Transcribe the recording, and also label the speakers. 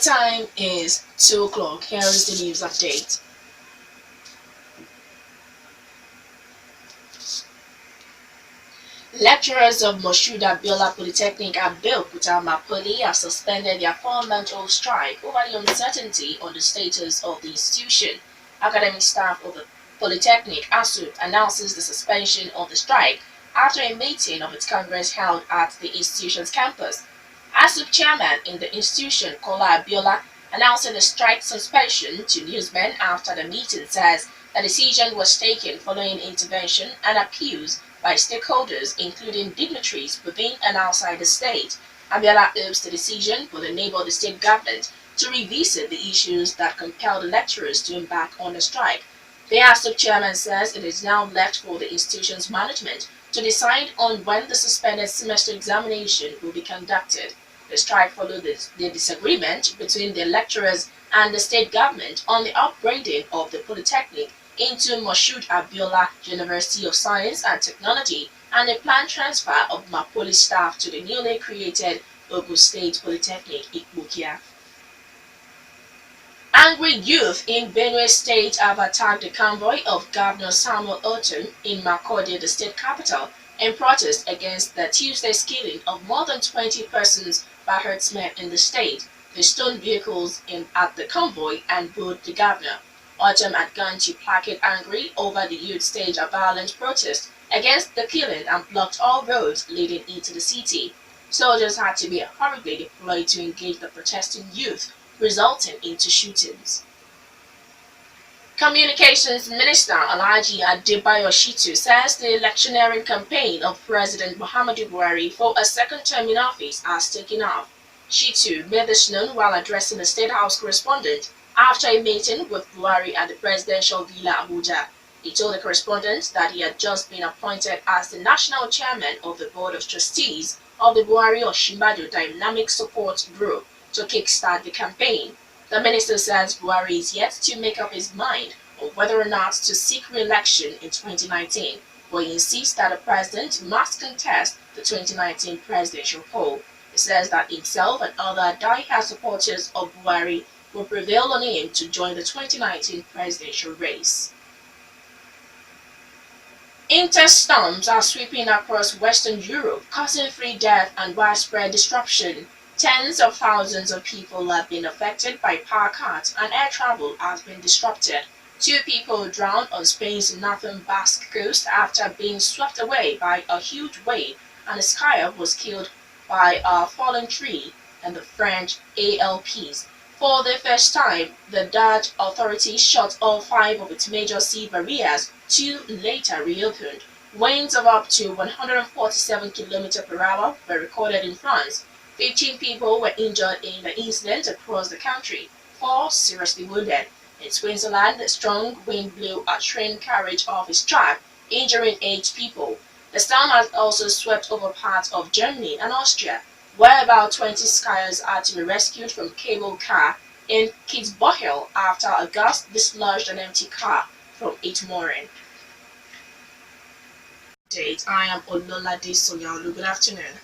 Speaker 1: Time is 2 o'clock. Here is the news update. Lecturers of Moshood Abiola Polytechnic at Beokuta Mapoli have suspended their 4-month-old strike over the uncertainty on the status of the institution. Academic staff of the Polytechnic ASUP announces the suspension of the strike after a meeting of its Congress held at the institution's campus. ASUP chairman in the institution, Kola Abiola, announcing the strike suspension to newsmen after the meeting says the decision was taken following intervention and appeals by stakeholders including dignitaries within and outside the state. Abiola hopes the decision will enable the state government to revisit the issues that compelled the lecturers to embark on the strike. The ASUP chairman says it is now left for the institution's management to decide on when the suspended semester examination will be conducted. The strike followed the disagreement between the lecturers and the state government on the upgrading of the Polytechnic into Moshood Abiola University of Science and Technology and a planned transfer of Mapoli staff to the newly created Ogun State Polytechnic Ikbukia. Angry youth in Benue State have attacked the convoy of Governor Sanyaolu in Makurdi, the state capital, in protest against the Tuesday's killing of more than 20 persons by herdsmen in the state. They stoned vehicles at the convoy and booed the governor. Autumn had gone to placate angry over the youth staged a violent protest against the killing and blocked all roads leading into the city. Soldiers had to be hurriedly deployed to engage the protesting youth, resulting into shootings. Communications Minister Alhaji Adebayo Shitu says the electioneering campaign of President Muhammadu Buhari for a second term in office has taken off. Shitu made this known while addressing the State House correspondent after a meeting with Buhari at the presidential villa Abuja. He told the correspondent that he had just been appointed as the national chairman of the Board of Trustees of the Buhari Osinbajo Dynamic Support Group to kickstart the campaign. The minister says Buhari is yet to make up his mind on whether or not to seek re-election in 2019, but he insists that the president must contest the 2019 presidential poll. He says that himself and other die-hard supporters of Buhari will prevail on him to join the 2019 presidential race. Intense storms are sweeping across Western Europe, causing 3 deaths and widespread disruption. Tens of thousands of people have been affected by power cuts and air travel has been disrupted. 2 people drowned on Spain's northern Basque coast after being swept away by a huge wave, and a skier was killed by a fallen tree in the French Alps. For the first time, the Dutch authorities shut all 5 of its major sea barriers, 2 later reopened. Winds of up to 147 km/h were recorded in France. 15 people were injured in the incident across the country, 4 seriously wounded. In Switzerland, a strong wind blew a train carriage off its track, injuring 8 people. The storm has also swept over parts of Germany and Austria, where about 20 skiers had to be rescued from cable car in Kitzbühel after a gust dislodged an empty car from its mooring. I am Ololade Sanyaolu. Good afternoon.